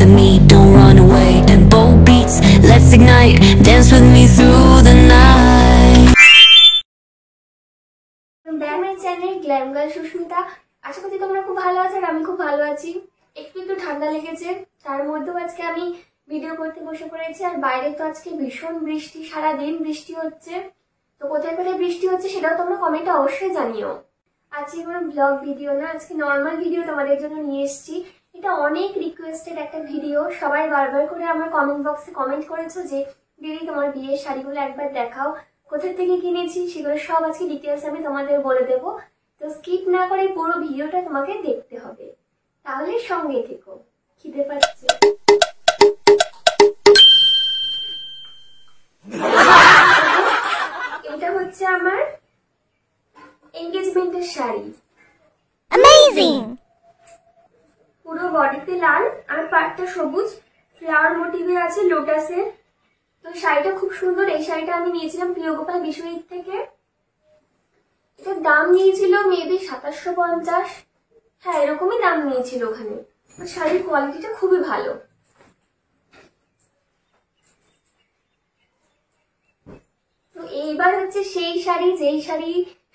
with me, don't run away. Tempo beats, let's ignite, dance with me through the night. আমার channel glam girl Susmita. আশা করছি তোমরা খুব ভালো আছো আর আমি খুব ভালো আছি। একটু ঠান্ডা লেগেছে, তার মধ্যেও আজকে আমি ভিডিও করতে বসে পড়েছি। আর বাইরে তো আজকে ভীষণ বৃষ্টি, সারাদিন বৃষ্টি হচ্ছে। তো কোথায় কোথায় বৃষ্টি হচ্ছে সেটাও তোমরা কমেন্টে অবশ্যই জানিও। আজকে কোনো ব্লগ ভিডিও না, আজকে নর্মাল ভিডিও তোমাদের জন্য নিয়ে এসেছি। এটা অনেক রিকোয়েস্টেড একটা ভিডিও। সবাই বারবার করে আমার কমেন্ট বক্সে কমেন্ট করেছো যে দিদি তোমার বিয়ের শাড়িগুলো একবার দেখাও, কোথা থেকে কিনেছি সেগুলো সব আজকে ডিটেলস আমি তোমাদের বলে দেবো। তো স্কিপ না করে পুরো ভিডিওটা তোমাকে দেখতে হবে, তাহলে সঙ্গে থেকো। খিদে পাচ্ছে। এটা হচ্ছে আমার এনগেজমেন্টের শাড়ি। অ্যামেজিং! পুরো বডিতে লাল আর পাড়টা সবুজ, ফ্লাওয়ার মোটিভে আছে লোটাসের। তো শাড়িটা খুব সুন্দর। এই শাড়িটা আমি নিয়েছিলাম প্রিয়গোপাল বিশ্বজিৎ থেকে। এটার দাম নিয়েছিল মেবি 2750। হ্যাঁ, এরকমই দাম নিয়েছিল ওখানে। শাড়ির কোয়ালিটিটা খুবই ভালো। তো এইবার হচ্ছে সেই শাড়ি, যেই শাড়ি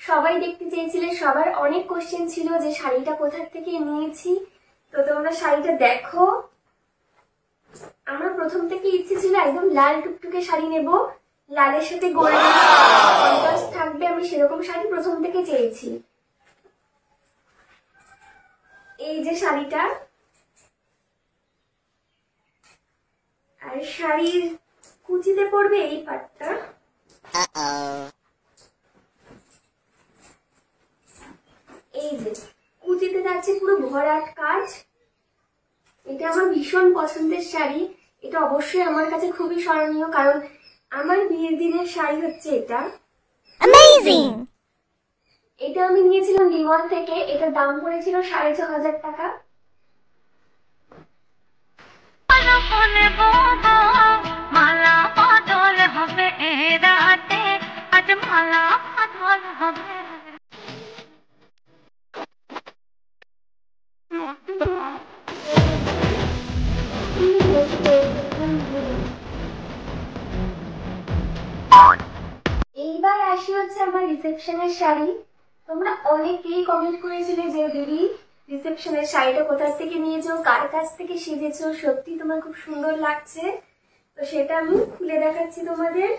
সবাই দেখতে চেয়েছিলে। সবার অনেক কোশ্চেন ছিল যে শাড়িটা কোথা থেকে নিয়েছি। তো তোমরা শাড়িটা দেখো। আমার প্রথম থেকে ইচ্ছে ছিল একদম লাল টুকটুকে শাড়ি নেব, লালের সাথে গোল্ডেন কন্ট্রাস্ট থাকবে, আমি সেরকম শাড়ি প্রথম থেকে চেয়েছি। এই যে শাড়িটা, আর শাড়ির কুচিতে পড়বে এই পাটটা। এই যে কুচিতে যাচ্ছে পুরো ভরাট কাজ। এটা আমার ভীষণ পছন্দের শাড়ি। এটা অবশ্যই আমার কাছে খুবই স্মরণীয়, কারণ আমার বিয়ের দিনের শাড়ি হচ্ছে এটা। অ্যামেজিং! এটা আমি নিয়েছিলাম ডিমল থেকে। এটার দাম পড়েছিল 6500 টাকা। মালা বদল হবে এ রাতে, আজ মালা বদল হবে। এইবার আসি হচ্ছে আমার রিসেপশনের শাড়ি। তোমরা অনেকেই কমেন্ট করেছিলে যে দিদি রিসেপশনের শাড়িটা কোথা থেকে নিয়েছো, কার কাছ থেকে শিখেছো, সত্যি তোমার খুব সুন্দর লাগছে। তো সেটা আমি খুলে দেখাচ্ছি তোমাদের।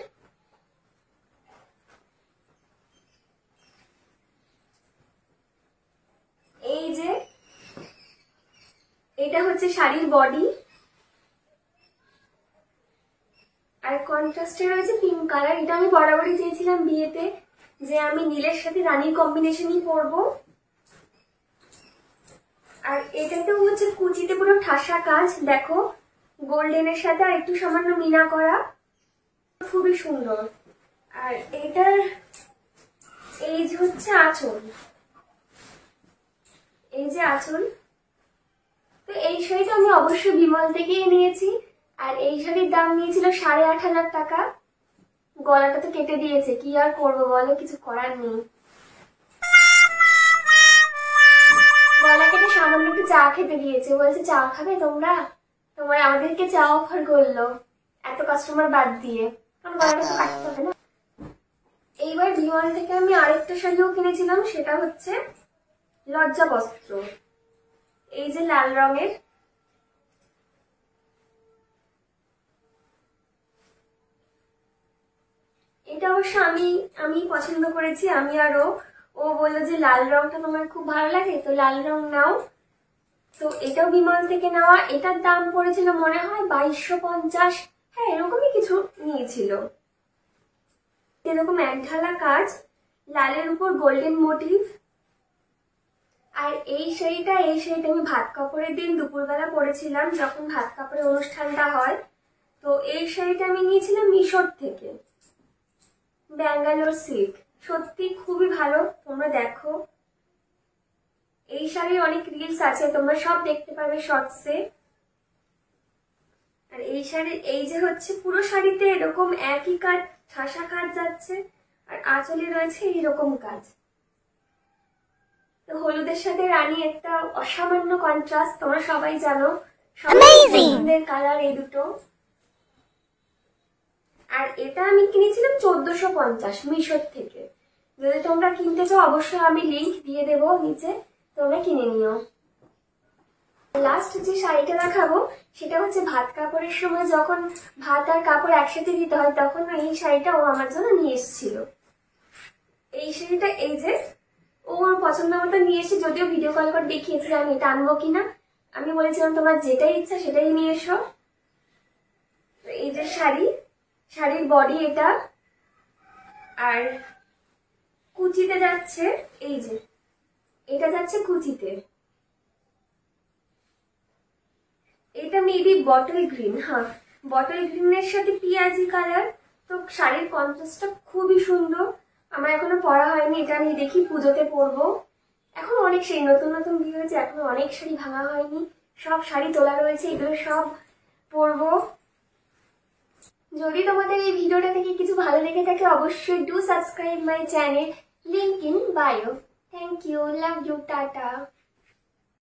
এই যে এটা হচ্ছে শাড়ির বডি, আর কন্ট্রাস্টে রয়েছে পিঙ্ক কালার। এটা আমি বরাবরই চেয়েছিলাম বিয়েতে যে আমি নীলের সাথে রানীর কম্বিনেশনই পরবো। আর এটাতেও হচ্ছে কুচিতে পুরো ঠাসা কাজ, দেখো গোল্ডেনের সাথে আর একটু সামান্য মিনা করা, খুবই সুন্দর। আর এটার এই যে হচ্ছে আঁচল, এই যে আঁচল। তো এই শাড়িটা আমি অবশ্যই বিমল থেকেই নিয়েছি। আর এই শাড়ির দাম নিয়েছিল 8500 টাকা। গলাটা তো কেটে দিয়েছে, কি আর করবো বলো, কিছু করার নেই। গলা কেটে সামান্য একটু চা খেতে দিয়েছে, বলছে চা খাবে তোমরা, তোমার আমাদেরকে চা অফার করলো এত কাস্টমার বাদ দিয়ে, কারণ গলাটা তো কাটতে হবে না। এইবার বিমল থেকে আমি আরেকটা শাড়িও কিনেছিলাম, সেটা হচ্ছে লজ্জা বস্ত্র। এই যে লাল রঙের, এটা অবশ্য আমি পছন্দ করেছি, আমি আর ও বললো যে লাল রংটা তোমার খুব ভালো লাগে, তো লাল রং নাও। তো এটাও বিমল থেকে নেওয়া। এটার দাম পড়েছিল মনে হয় 2250। হ্যাঁ, এরকমই কিছু নিয়েছিল। এরকম এক ঢালা কাজ, লালের উপর গোল্ডেন মোটিভ। আর এই শাড়িটা আমি ভাত কাপড়ের দিন দুপুরবেলা পরেছিলাম, যখন ভাত কাপড়ের অনুষ্ঠানটা হয়। তো এই শাড়িটা আমি নিয়েছিলাম মিশোর থেকে, ব্যাঙ্গালোর সিল্ক। সত্যি খুবই ভালো, তোমরা দেখো। এই শাড়ির অনেক রিলস আছে, তোমরা সব দেখতে পাবে শর্টসে। আর এই শাড়ির এই যে হচ্ছে পুরো শাড়িতে এরকম একই কাজ, ঠাসা কাজ যাচ্ছে, আর আঁচলে রয়েছে এইরকম কাজ। তো হলুদের সাথে রানী একটা অসামান্য কন্ট্রাস্ট, তোমরা সবাই জানো সবার কালার এই দুটো। আর এটা আমি কিনেছিলাম 1450 মিশোর থেকে। যদি তোমরা কিনতে চাও অবশ্যই আমি লিংক দিয়ে দেবো নিচে, তোমরা কিনে নিও। লাস্ট যে শাড়িটা দেখাবো সেটা হচ্ছে ভাত কাপড়ের সময় যখন ভাত আর কাপড় একসাথে দিতে হয় তখন এই শাড়িটা ও আমার জন্য নিয়ে এসেছিল। এই শাড়িটা এই যে ও আমার পছন্দ মতো নিয়ে এসে, যদিও ভিডিও কল করে দেখিয়েছি আমি এটা আনবো কিনা। আমি বলেছিলাম তোমার যেটাই ইচ্ছা সেটাই নিয়ে এসো। এই যে শাড়ির বডি এটা, আর কুচিতে যাচ্ছে এই যে এটা যাচ্ছে কুচিতে। এটা মেবি বটল গ্রিন, হ্যাঁ বটল গ্রিনের সাথে পিঁয়াজি কালার। তো শাড়ির কন্ট্রাস্টটা খুবই সুন্দর। আমার এখনো পরা হয়নি, এটা আমি দেখি পুজোতে পরবো। এখন অনেক শাড়ি নতুন নতুন বিয়ে হয়েছে, এখনো অনেক শাড়ি ভাঙা হয়নি, সব শাড়ি তোলা রয়েছে, এগুলো সব পরবো। যদি তোমাদের এই ভিডিওটা থেকে কিছু ভালো লেগে থাকে অবশ্যই do subscribe my channel, link in bio. Thank you, love you, tata.